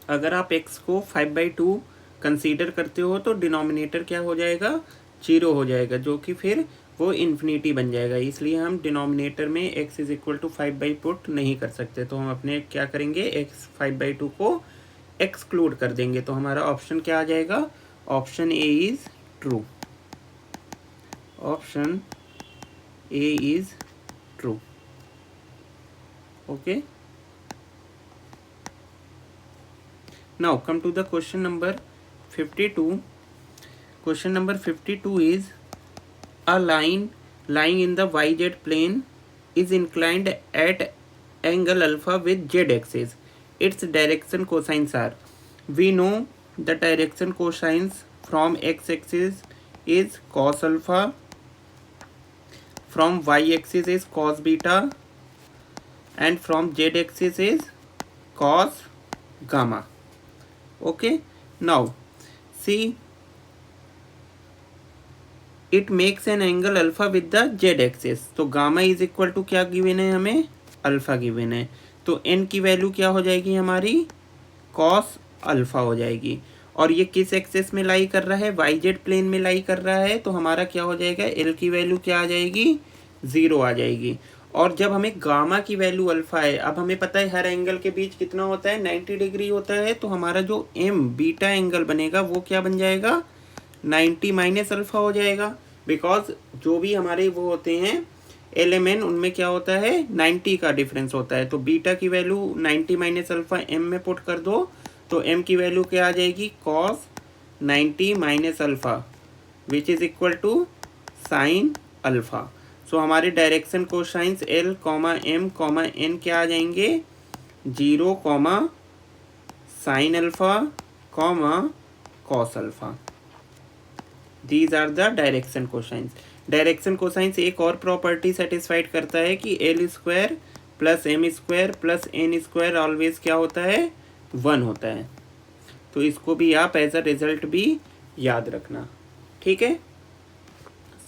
अगर आप x को 5/2 कंसीडर करते हो तो डिनोमिनेटर क्या हो जाएगा, 0 हो जाएगा, जो कि फिर वो इन्फिनिटी बन जाएगा। इसलिए हम डिनोमिनेटर में x इज इक्वल टू 5/2 नहीं कर सकते, तो हम अपने क्या करेंगे, x 5/2 को एक्सक्लूड कर देंगे। तो हमारा ऑप्शन क्या आ जाएगा, option A is true. Option A is true. Okay, now come to the question number 52. Question number 52 is a line lying in the yz plane is inclined at angle alpha with z axis. Its direction cosines are, we know the direction cosines from x axis is cos alpha, from y axis is cos beta, and from z axis is cos gamma. Okay, now see, it makes an angle alpha with the Z axis. तो gamma is equal to क्या given है, हमें alpha given है। तो N की value क्या हो जाएगी हमारी, कॉस अल्फा हो जाएगी। और ये किस एक्सिस में लाई कर रहा है, वाई जेड प्लेन में लाई कर रहा है। तो हमारा क्या हो जाएगा, एल की वैल्यू क्या आ जाएगी, 0 आ जाएगी। और जब हमें गामा की वैल्यू अल्फा है, अब हमें पता है हर एंगल के बीच कितना होता है, 90 डिग्री होता है। तो हमारा जो एम बीटा एंगल बनेगा वो क्या बन जाएगा, 90 माइनस अल्फा हो जाएगा। बिकॉज जो भी हमारे वो होते हैं एलिमेंट, उनमें क्या होता है, 90 का डिफरेंस होता है। तो बीटा की वैल्यू 90 माइनस अल्फा एम में पुट कर दो, तो एम की वैल्यू क्या आ जाएगी, cos 90 minus alpha which is equal to sine alpha. So हमारे direction cosines l comma m comma n क्या आ जाएंगे, 0 sine alpha comma cos alpha. These are the direction cosines. Direction cosines एक और प्रॉपर्टी सेटिस्फाइड करता है कि l square plus m square plus n square always क्या होता है, 1 होता है। तो इसको भी आप एज अ रिजल्ट भी याद रखना, ठीक है।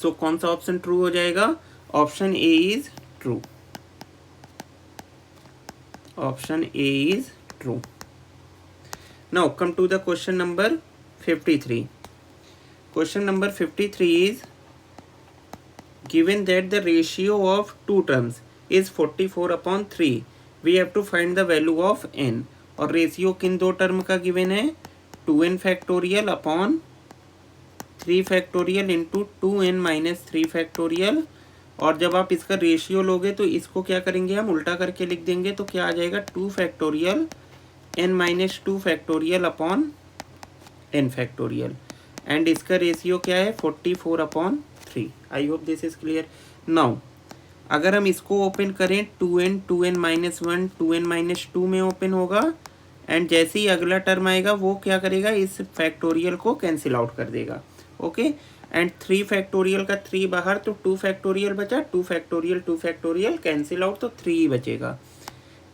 सो कौन सा ऑप्शन ट्रू हो जाएगा, option A is true. Option A is true. Now come to the question number 53. Question number 53 is, given that the ratio of two terms is 44/3, we have to find the value of n. और ratio किन दो term का given है, 2n factorial upon 3 factorial into 2n minus 3 factorial. और जब आप इसका ratio लोगे तो इसको क्या करेंगे, हम उल्टा करके लिख देंगे। तो क्या आ जाएगा, 2 factorial n minus 2 factorial upon n factorial. And इसका रेशियो क्या है, 44/3। I hope this is clear. Now अगर हम इसको ओपन करें, 2n माइनस 1 2n माइनस 2 में ओपन होगा। एंड जैसे ही अगला टर्म आएगा वो क्या करेगा, इस फैक्टोरियल को कैंसिल आउट कर देगा। ओके, एंड 3 फैक्टोरियल का 3 बाहर, तो 2 फैक्टोरियल बचा, 2 फैक्टोरियल कैंसिल आउट, तो 3 ही बचेगा।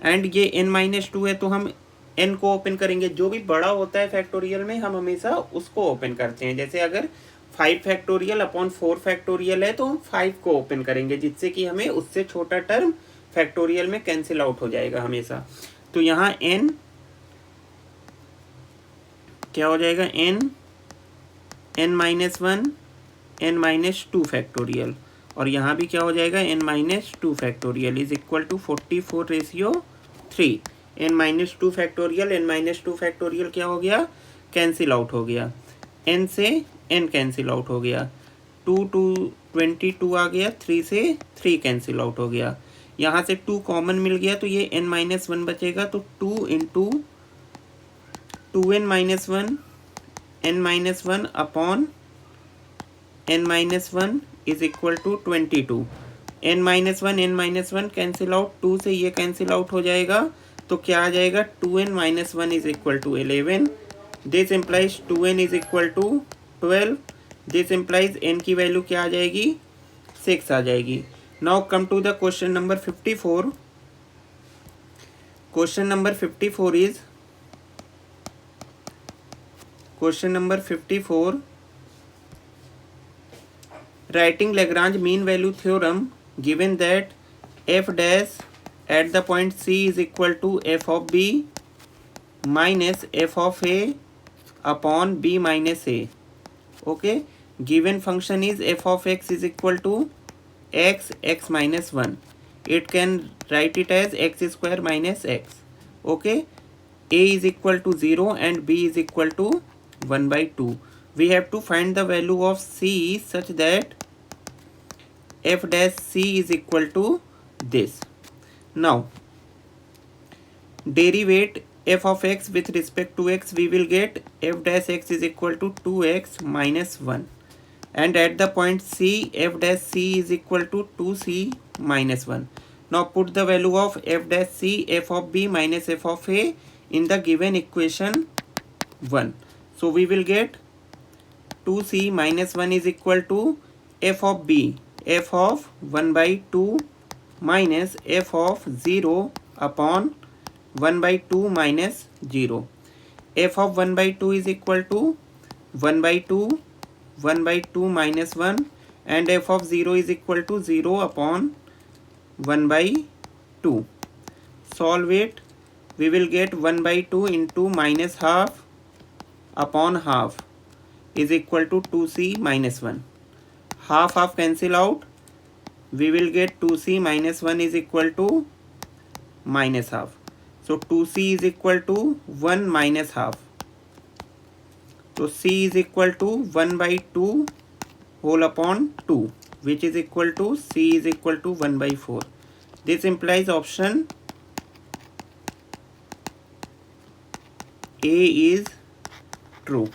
एंड ये n माइनस 2 है, तो हम n को ओपन करेंगे। जो भी बड़ा होता है फैक्टोरियल में हम हमेशा उसको ओपन करते हैं। जैसे अगर 5 फैक्टोरियल अपॉन 4 फैक्टोरियल है तो हम 5 को ओपन करेंगे, जिससे कि हमें उससे छोटा टर्म फैक्टोरियल में कैंसिल आउट हो जाएगा हमेशा। तो यहाँ n क्या हो जाएगा, n minus 1 n minus 2 factorial. और यहाँ भी क्या हो जाएगा, n minus 2 factorial is equal to 44/3। n minus 2 factorial n minus 2 factorial क्या हो गया, कैंसिल आउट हो गया। n से n कैंसिल आउट हो गया, 2 22 आ गया, 3 से 3 कैंसिल आउट हो गया। यहाँ से 2 कॉमन मिल गया, तो ये n माइनस 1 बचेगा। तो 2 into 2n minus 1 n minus 1 upon n minus 1 is equal to 22। n minus 1 cancel out, 2 से ये कैंसिल आउट हो जाएगा। तो क्या आ जाएगा, 2n minus 1 is equal to 11। This implies 2n is equal to 12। This implies n की value क्या आ जाएगी, 6 आ जाएगी। Now come to the question number 54. Question number 54 is, question number 54, writing Lagrange mean value theorem given that f dash at the point C is equal to f of B, minus f of a upon b minus a. Okay, given function is f of x is equal to x minus 1. It can write it as x square minus x. Okay, a is equal to 0 and b is equal to 1 by 2. We have to find the value of c such that f dash c is equal to this. Now derivate f of x with respect to x, we will get f dash x is equal to 2x minus 1, and at the point c, f dash c is equal to 2c minus 1. Now put the value of f dash c, f of b minus f of a in the given equation 1. So we will get 2c minus 1 is equal to f of b, f of 1 by 2 minus f of 0 upon 1 by 2 minus 0. f of 1 by 2 is equal to 1 by 2, 1 by 2 minus 1, and f of 0 is equal to 0 upon 1 by 2. Solve it. We will get 1 by 2 into minus half upon half is equal to 2c minus 1. Half cancel out. We will get 2c minus 1 is equal to minus half. So 2c is equal to 1 minus half. So c is equal to 1 by 2 whole upon 2, which is equal to c is equal to 1 by 4. This implies option A is true.